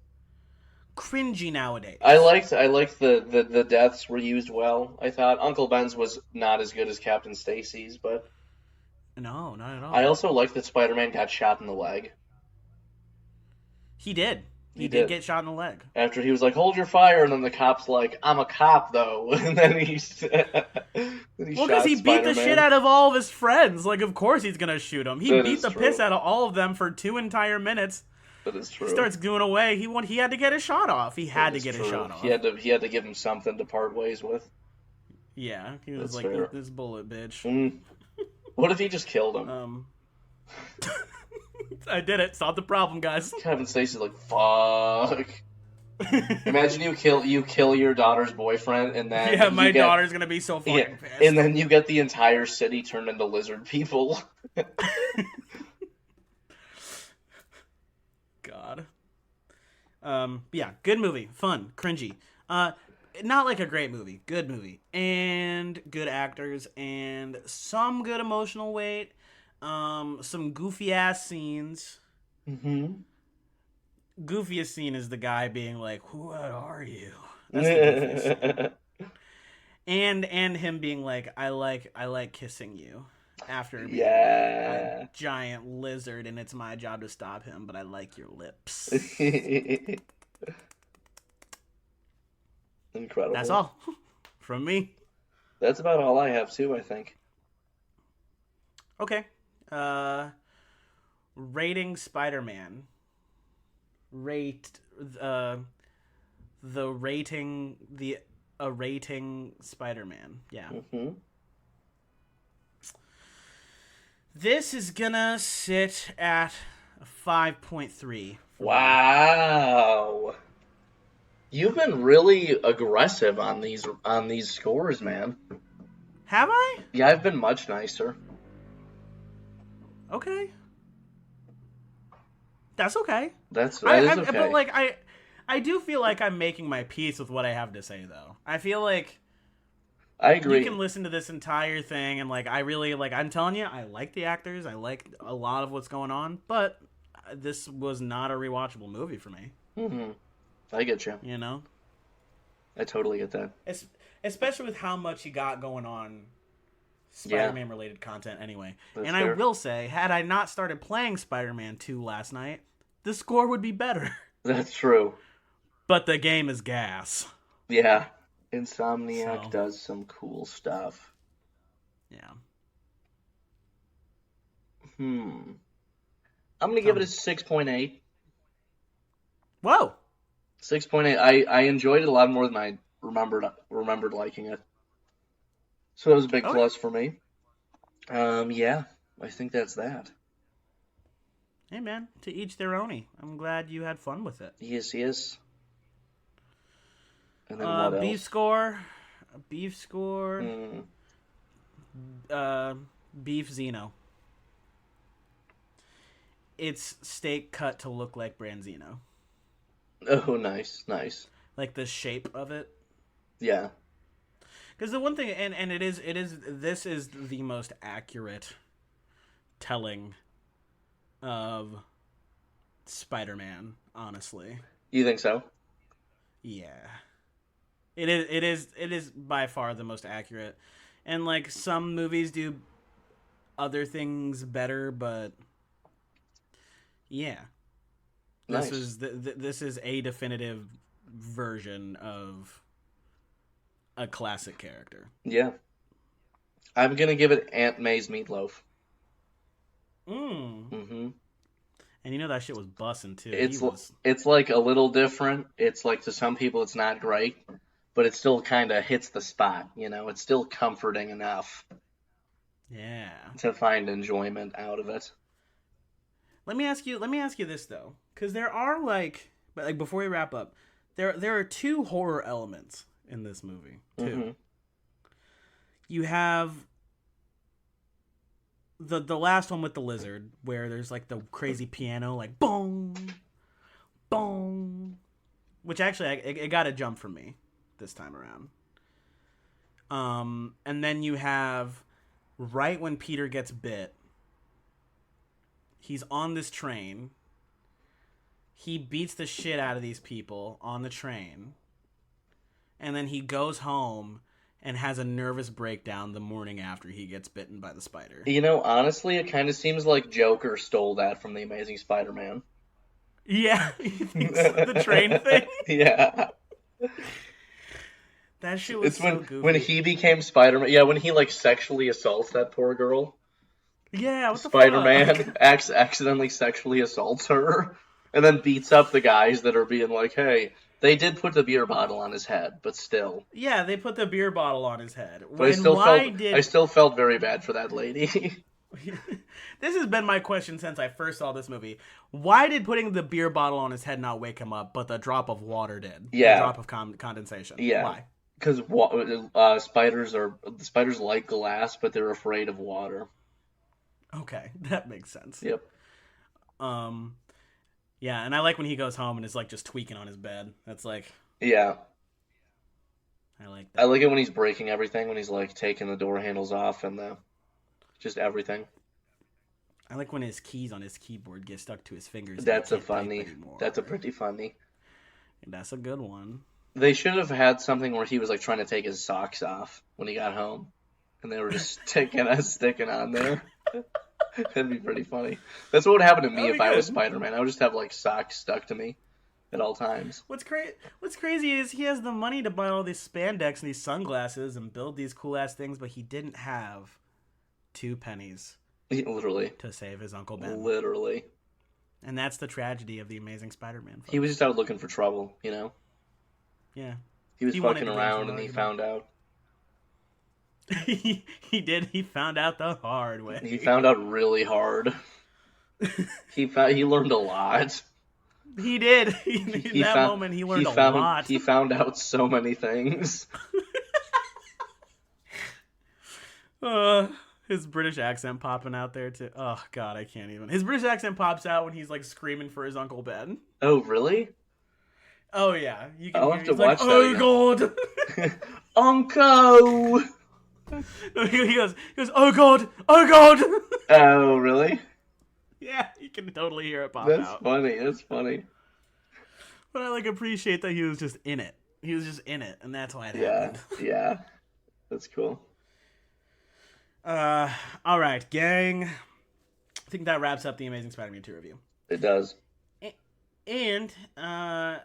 cringy nowadays. I liked the deaths were used well. I thought Uncle Ben's was not as good as Captain Stacy's, but No, not at all. I also liked that Spider-Man got shot in the leg. He did. He He did did. get shot in the leg. After he was like, "Hold your fire," and then the cop's like, "I'm a cop, though," and then he Well, because he beat the shit out of all of his friends. Like, of course he's gonna shoot him. He That beat is the true. piss out of all of them for 2 entire minutes. That is true. He starts going away. He had to get his shot off. He had to That get is his true. shot off. He had to give him something to part ways with. Yeah, he was That's like, fair. "Eat this bullet, bitch." Mm. What if he just killed him? I did it. Solved the problem, guys. Kevin Spacey's like, "Fuck." Imagine you kill your daughter's boyfriend, and then Yeah, my you get, daughter's gonna be so fucking yeah, pissed. and then you get the entire city turned into lizard people. God. Yeah, good movie, fun, cringy. Not like a great movie, good movie, and good actors, and some good emotional weight. Some goofy ass scenes. Mm-hmm. Goofiest scene is the guy being like, "What are you?" That's the goofiest scene. And him being like, I like kissing you. After being Yeah. a giant lizard, and it's my job to stop him, but I like your lips. Incredible. That's all from me. That's about all I have too, I think. Okay. Rating Spider-Man. Rate the rating Spider-Man. Yeah. Mm-hmm. This is gonna sit at a 5.3. Wow. You've been really aggressive on these scores, man. Have I? Yeah, I've been much nicer. Okay. That's okay. That is okay. But like I do feel like I'm making my peace with what I have to say, though. I feel like I agree. you can listen to this entire thing, and like I really like. I'm telling you, I like the actors. I like a lot of what's going on, but this was not a rewatchable movie for me. Mm-hmm. I get you. You know, I totally get that. especially with how much you got going on. Spider-Man related content anyway. That's and fair. I will say, had I not started playing Spider-Man 2 last night, the score would be better. That's true. But the game is gas. Yeah. Insomniac So. does some cool stuff. Yeah. I'm gonna give it a 6.8. Whoa. 6.8. I enjoyed it a lot more than I remembered liking it. So it was a big Okay. plus for me. Yeah, I think that's that. Hey man, to each their own. I'm glad you had fun with it. Yes. And then what Beef else? score. Beef score. Mm, Beef Zeno. It's steak cut to look like Branzino. oh, nice. Like the shape of it. Yeah. Because the one thing, and this is the most accurate telling of Spider-Man, honestly. You think so? Yeah. It is by far the most accurate. And like some movies do other things better, but yeah. Nice. This is a definitive version of a classic character. Yeah. I'm gonna give it Aunt May's meatloaf. And you know that shit was bussin' too. It's like a little different. It's like to some people it's not great, but it still kind of hits the spot. You know, it's still comforting enough Yeah. to find enjoyment out of it. Let me ask you this though, because there are like before we wrap up, there are two horror elements in this movie. Two. You have the last one with the lizard, where there's like the crazy piano, like boom, boom, which actually it got a jump from me this time around. And then you have right when Peter gets bit. He's on this train, he beats the shit out of these people on the train, and then he goes home and has a nervous breakdown the morning after he gets bitten by the spider. You know, honestly, it kind of seems like Joker stole that from The Amazing Spider-Man. Yeah, the train thing. Yeah. That shit was It's so goofy. when he became Spider-Man. Yeah, when he like sexually assaults that poor girl. Yeah, what the Spider-Man fuck? accidentally sexually assaults her and then beats up the guys that are being like, hey, they did put the beer bottle on his head, but still. Yeah, they put the beer bottle on his head. But I still felt very bad for that lady. This has been my question since I first saw this movie. Why did putting the beer bottle on his head not wake him up, but the drop of water did? Yeah. The drop of condensation. Yeah. Why? Because spiders like glass, but they're afraid of water. Okay, that makes sense. Yep. Yeah, and I like when he goes home and is like just tweaking on his bed. That's like, Yeah. I like that. I like it when he's breaking everything, when he's like taking the door handles off and just everything. I like when his keys on his keyboard get stuck to his fingers. and That's he a can't type funny. anymore. That's a pretty funny. That's a good one. They should have had something where he was like trying to take his socks off when he got home, and they were just sticking on there. That'd be pretty funny. That's what would happen to me That'd if be I was good. Spider-Man. I would just have like socks stuck to me at all times. What's crazy is he has the money to buy all these spandex and these sunglasses and build these cool ass things, but he didn't have 2 pennies Literally. to save his Uncle Ben. Literally. And that's the tragedy of the Amazing Spider-Man. He was just out looking for trouble, you know? Yeah. He was He wanted fucking to win around some and he argument. found out. He did. He found out the hard way. He found out really hard. He learned a lot. He did. In that moment, he learned a lot. He found out so many things. His British accent popping out there too. Oh God, I can't even. His British accent pops out when he's like screaming for his Uncle Ben. Oh, really? Oh yeah, you can I'll hear have he's to like, watch "Oh that God!" Uncle! he goes, "Oh God, oh God!" Oh, really? Yeah, you can totally hear it pop That's out. funny. That's funny. But I like appreciate that he was just in it. He was just in it, and that's why it Yeah, happened. yeah. That's cool. All right, gang. I think that wraps up the Amazing Spider-Man 2 review. It does. And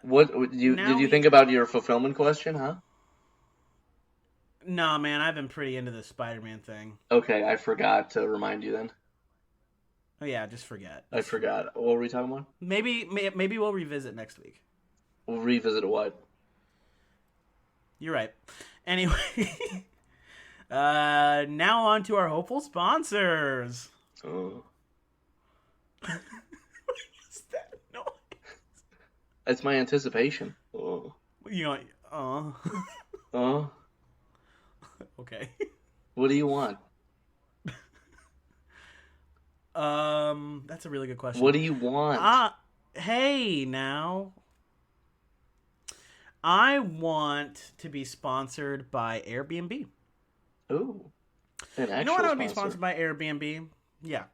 What did you think about your fulfillment question, huh? nah, man, I've been pretty into the Spider-Man thing. Okay, I forgot to remind you then. Oh yeah, just forget. I forgot. What were we talking about? Maybe we'll revisit next week. We'll revisit what? You're right. Anyway, now on to our hopeful sponsors. Oh. What is that noise? It's my anticipation. Oh. You know, Oh. okay. What do you want? That's a really good question. What do you want? Hey, now. I want to be sponsored by Airbnb. Ooh. An actual You know what? I want to be sponsor. sponsored by Airbnb. Yeah,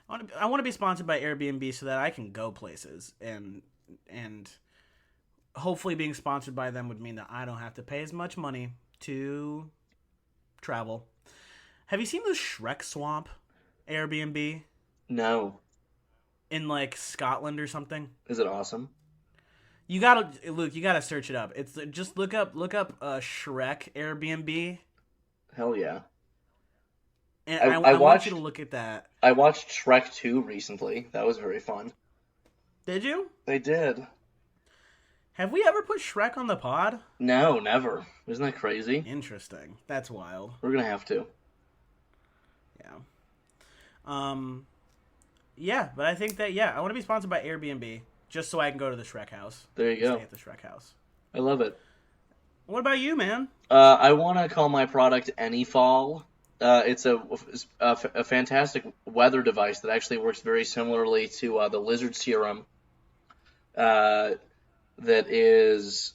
I want to be sponsored by Airbnb so that I can go places, and hopefully being sponsored by them would mean that I don't have to pay as much money to travel. Have you seen the Shrek Swamp Airbnb No. in like Scotland or something? Is it awesome? You gotta search it up. It's just look up Shrek Airbnb, Hell yeah. and I I want watched- you to look at that. I watched Shrek 2 recently. That was very fun. Did you? They did. Have we ever put Shrek on the pod? No, never. Isn't that crazy? Interesting. That's wild. We're gonna have to. Yeah. Yeah, but I think that I want to be sponsored by Airbnb just so I can go to the Shrek house. There you go. Stay at the Shrek house. I love it. What about you, man? I want to call my product Anyfall. It's a fantastic weather device that actually works very similarly to the Lizard Serum that is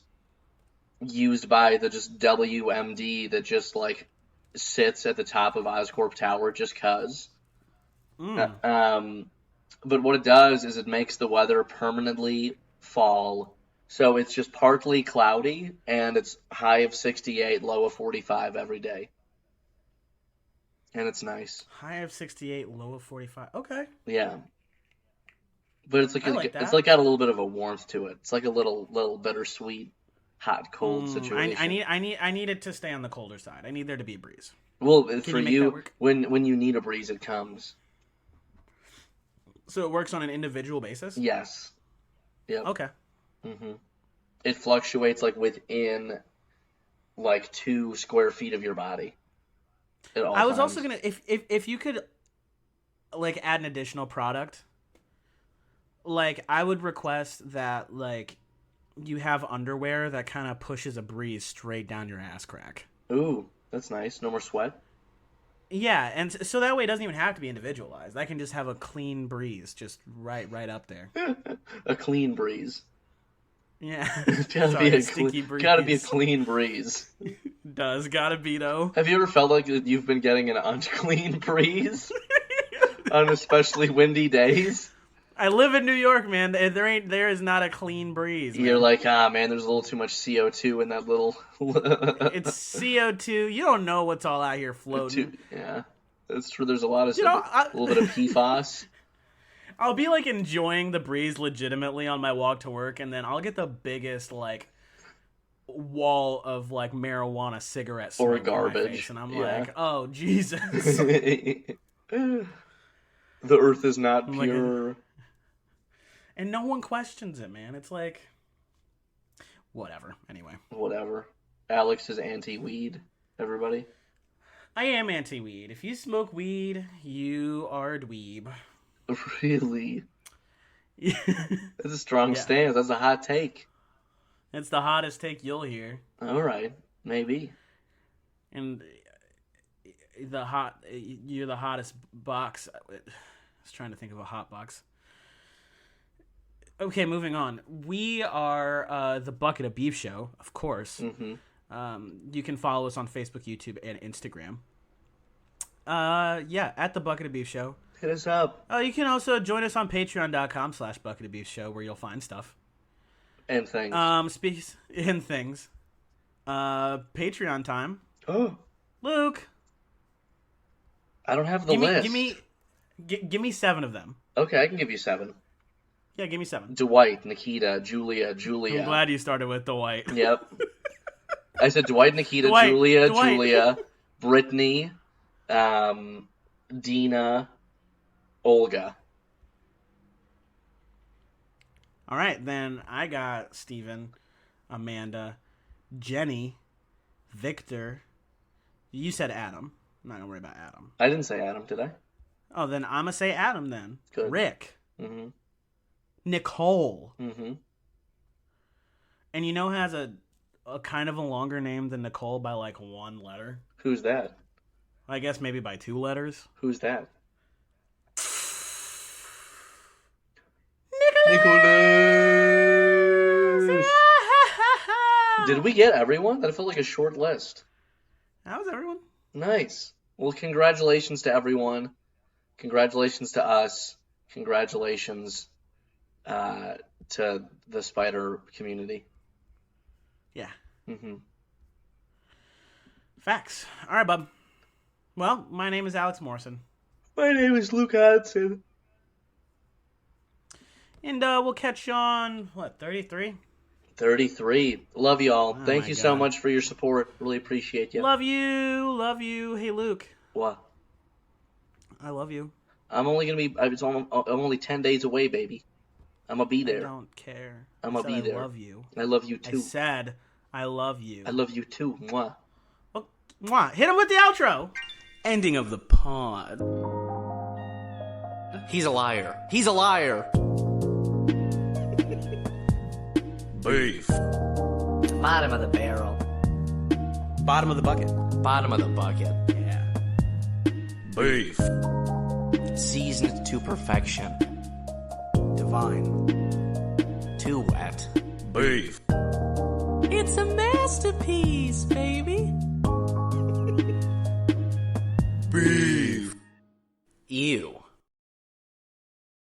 used by the just WMD that just like sits at the top of Oscorp Tower just 'cause. But what it does is it makes the weather permanently fall. So it's just partly cloudy, and it's high of 68, low of 45 every day. And it's nice. High of 68, low of 45. Okay. Yeah. But it's like, I like it's that. like got a little bit of a warmth to it. It's like a little bittersweet, hot, cold situation. I need it to stay on the colder side. I need there to be a breeze. Well, Can for you make you, that work? when you need a breeze, it comes. So it works on an individual basis? Yes. Yep. Okay. It fluctuates like within like 2 square feet of your body. At all I was times. also gonna if you could like add an additional product, like I would request that like you have underwear that kind of pushes a breeze straight down your ass crack. Ooh, that's nice. No more sweat. Yeah, and so that way it doesn't even have to be individualized. I can just have a clean breeze just right up there. A clean breeze. Yeah. Gotta be a clean breeze. Gotta be though. Have you ever felt like you've been getting an unclean breeze on especially windy days? I live in New York, man. There is not a clean breeze. Man. You're like, man, there's a little too much CO2 in that little. It's CO2. You don't know what's all out here floating. Yeah, that's true. There's a lot of know, a little bit of PFAS. I'll be like enjoying the breeze legitimately on my walk to work, and then I'll get the biggest like wall of like marijuana cigarette smoke Or in my garbage. face, and I'm Yeah. like, oh Jesus. The earth is not I'm like, pure. and no one questions it, man. It's like whatever. Anyway, Whatever. Alex is anti-weed. Everybody. I am anti-weed. If you smoke weed, you are a dweeb. Really? That's a strong stance. That's a hot take. It's the hottest take you'll hear. All right, maybe. And you're the hottest box. I was trying to think of a hot box. Okay, moving on. We are the Bucket of Beef Show, of course. You can follow us on Facebook, YouTube, and Instagram. At the Bucket of Beef Show. Hit us up. You can also join us on patreon.com/Bucket of Beef Show, where you'll find stuff. And things. In things. Patreon time. Oh, Luke, I don't have the list. give me 7 of them. Okay, I can give you 7. Yeah, give me 7. Dwight, Nikita, Julia. I'm glad you started with Dwight. Yep. I said Dwight, Nikita, Dwight. Julia, Brittany, Dina, Olga. All right, then I got Steven, Amanda, Jenny, Victor. You said Adam. I'm not going to worry about Adam. I didn't say Adam, did I? Oh, then I'm going to say Adam then. Good. Rick. Mm-hmm. Nicole. Mm-hmm. And you know who has a kind of a longer name than Nicole by like 1 letter? Who's that? I guess maybe by 2 letters. Who's that? Nicholas! Did we get everyone? That felt like a short list. How was everyone? Nice. Well, congratulations to everyone. Congratulations to us. Congratulations to the spider community. Yeah. Mm-hmm. Facts. All right, bub. Well, my name is Alex Morrison. My name is Luke Hodson. And we'll catch you on, 33? 33. Love y'all. Oh Thank my you so God. much for your support. Really appreciate you. Love you. Hey, Luke. What? I love you. I'm only I'm only 10 days away, baby. I'm gonna be I there. don't care. I'ma I said be there. I love you. I love you I too. said I love you. I love you too. Mwah. Well, mwah. Hit him with the outro. Ending of the pod. He's a liar. He's a liar. Beef. Bottom of the barrel. Bottom of the bucket. Bottom of the bucket. Yeah. Beef. Seasoned to perfection. Divine. Too wet. Beef. It's a masterpiece, baby.